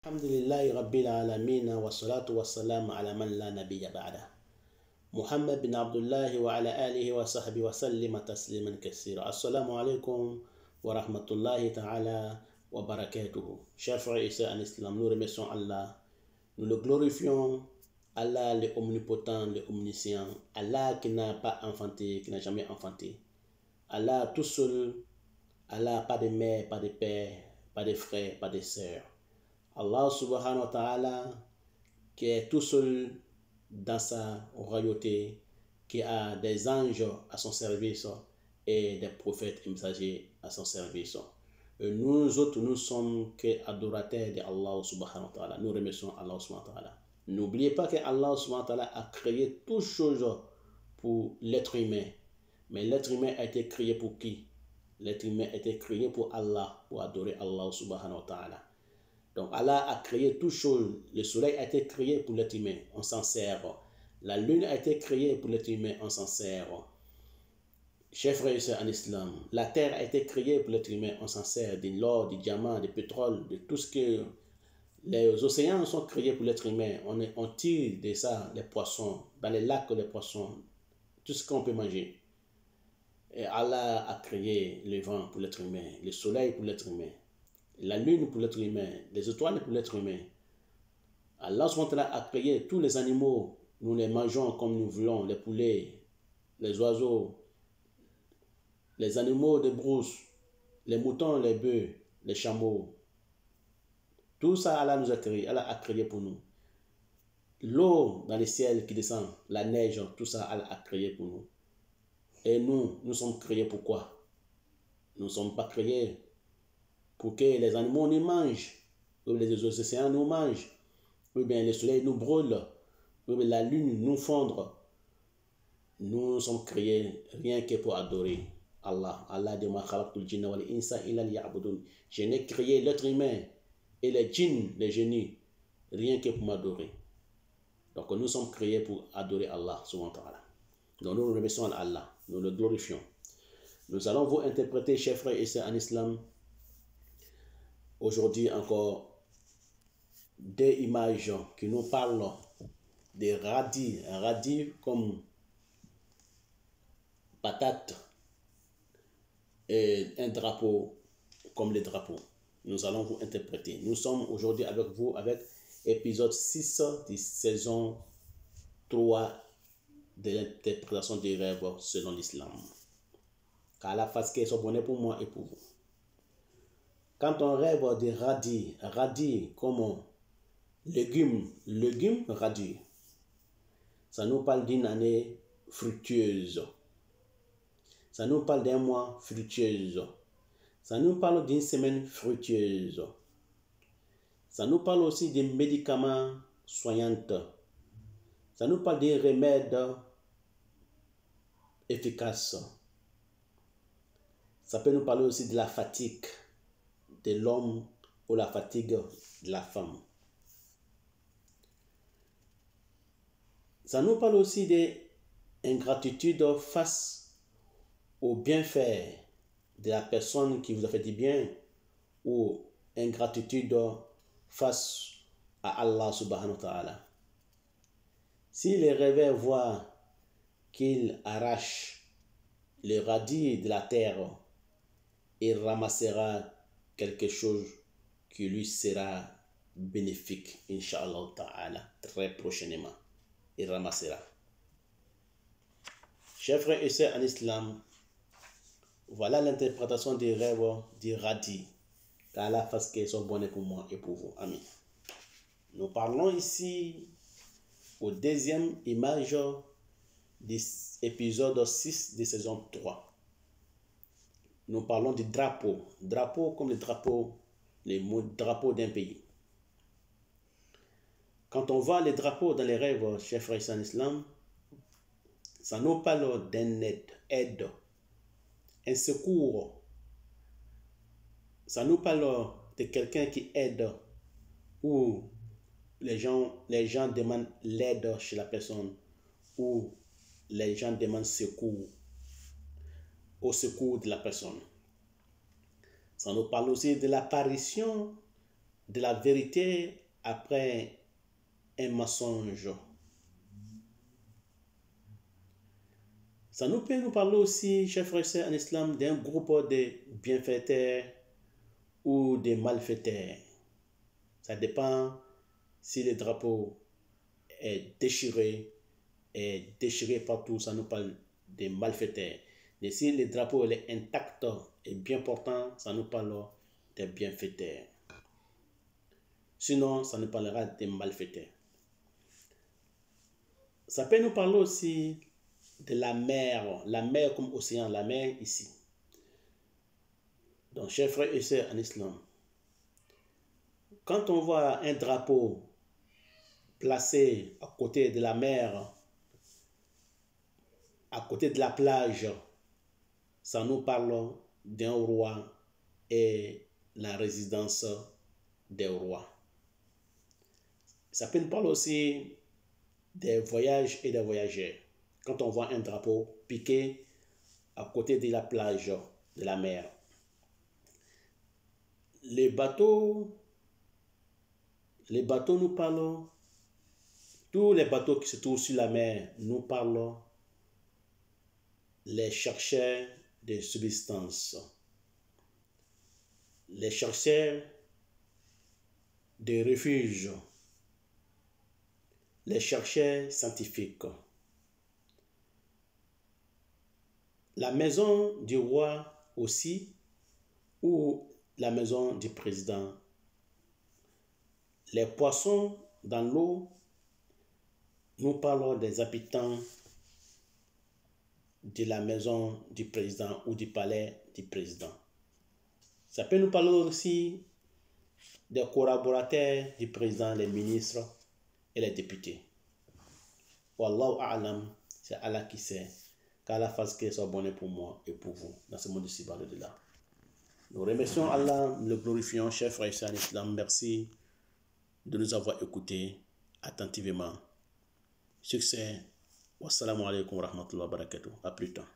Alhamdulillahi Rabbil Alameen wa salatu wa salam ala man la nabiyya ba'da. Muhammad bin Abdullah wa ala alihi wa sahbihi wa sallima tasliman kassira. Assalamu alaikum wa rahmatullahi ta'ala wa barakatuhu. Chers frères et sœurs en islam, nous remercions Allah, nous le glorifions, Allah le omnipotent, le omniscient, Allah qui n'a pas enfanté, qui n'a jamais enfanté. Allah tout seul, Allah pas de mère, pas de père, pas de frères, pas de sœurs. Allah subhanahu wa ta'ala qui est tout seul dans sa royauté, qui a des anges à son service et des prophètes et messagers à son service. Et nous autres, nous sommes que adorateurs de Allah subhanahu wa ta'ala. Nous remercions Allah subhanahu wa ta'ala. N'oubliez pas que Allah subhanahu wa ta'ala a créé toutes choses pour l'être humain. Mais l'être humain a été créé pour qui? L'être humain a été créé pour Allah, pour adorer Allah subhanahu wa ta'ala. Donc Allah a créé toutes choses. Le soleil a été créé pour l'être humain, on s'en sert. La lune a été créée pour l'être humain, on s'en sert. Chers frères et sœurs en islam, la terre a été créée pour l'être humain, on s'en sert. De l'or, du diamant, du pétrole, de tout ce que... Les océans sont créés pour l'être humain. On tire de ça les poissons, dans les lacs les poissons, tout ce qu'on peut manger. Et Allah a créé le vent pour l'être humain, le soleil pour l'être humain, la lune pour l'être humain, les étoiles pour l'être humain. Allah a créé tous les animaux, nous les mangeons comme nous voulons, les poulets, les oiseaux, les animaux de brousse, les moutons, les bœufs, les chameaux. Tout ça, Allah nous a créé, Allah a créé pour nous. L'eau dans les ciels qui descend, la neige, tout ça, Allah a créé pour nous. Et nous sommes créés pour quoi? Nous ne sommes pas créés pour que les animaux nous mangent, ou les océans nous mangent, ou bien le soleil nous brûle, ou bien la lune nous fondre. Nous sommes créés rien que pour adorer Allah. Allah dit: je n'ai créé l'être humain et les djinns, les génies, rien que pour m'adorer. Donc nous sommes créés pour adorer Allah subhanahu wa ta'ala. Donc nous remercions Allah, nous le glorifions. Nous allons vous interpréter, chers frères et sœurs en islam, aujourd'hui encore des images qui nous parlent des radis, radis comme patate et un drapeau comme les drapeaux. Nous allons vous interpréter. Nous sommes aujourd'hui avec vous avec épisode 6 de saison 3 de l'interprétation des rêves selon l'islam. Qu'Allah fasse qu'il soit bonheur pour moi et pour vous. Quand on rêve de radis, radis comme légumes, radis, ça nous parle d'une année fructueuse. Ça nous parle d'un mois fructueuse. Ça nous parle d'une semaine fructueuse. Ça nous parle aussi des médicaments soignants. Ça nous parle des remèdes efficaces. Ça peut nous parler aussi de la fatigue de l'homme ou la fatigue de la femme. Ça nous parle aussi d'ingratitude face au bienfait de la personne qui vous a fait du bien, ou ingratitude face à Allah subhanahu wa ta'ala. Si les rêveurs voient qu'il arrache le radis de la terre, il ramassera quelque chose qui lui sera bénéfique, Inch'Allah ta'ala, très prochainement. Il ramassera. Chers frères et sœurs en islam, voilà l'interprétation des rêves du radis. Qu'Allah fasse qu'ils soient bons pour moi et pour vous. Amen. Nous parlons ici au deuxième image de l'épisode 6 de saison 3. Nous parlons du drapeau. Drapeau comme le drapeau, les drapeaux d'un pays. Quand on voit les drapeaux dans les rêves, chers frères en islam, ça nous parle d'un aide, un secours. Ça nous parle de quelqu'un qui aide, ou les gens demandent l'aide chez la personne, ou les gens demandent secours, au secours de la personne. Ça nous parle aussi de l'apparition de la vérité après un mensonge. Ça nous peut nous parler aussi, chers frères et sœurs en islam, d'un groupe de bienfaiteurs ou de malfaiteurs. Ça dépend si le drapeau est déchiré partout, ça nous parle des malfaiteurs. Et si le drapeau est intact et bien portant, ça nous parle des bienfaiteurs. Sinon, ça nous parlera des malfaiteurs. Ça peut nous parler aussi de la mer comme océan, la mer ici. Donc, chers frères et sœurs en islam, quand on voit un drapeau placé à côté de la mer, à côté de la plage, ça nous parle d'un roi et la résidence des rois. Ça peut nous parler aussi des voyages et des voyageurs. Quand on voit un drapeau piqué à côté de la plage, de la mer. Les bateaux nous parlent, tous les bateaux qui se trouvent sur la mer nous parlent les chercheurs de subsistance, les chercheurs de refuge, les chercheurs scientifiques. La maison du roi aussi, ou la maison du président. Les poissons dans l'eau, nous parlons des habitants de la maison du président ou du palais du président. Ça peut nous parler aussi des collaborateurs du président, les ministres et les députés. Wallahu a'lam, c'est Allah qui sait. Qu'Allah fasse qu'il soit bon pour moi et pour vous dans ce monde ici bas de là. Nous remercions Allah, nous le glorifions, chers frères et sœurs en islam. Merci de nous avoir écoutés attentivement. Succès. Wassalamu alaikum wa rahmatullahi wa barakatuh. À plus tard.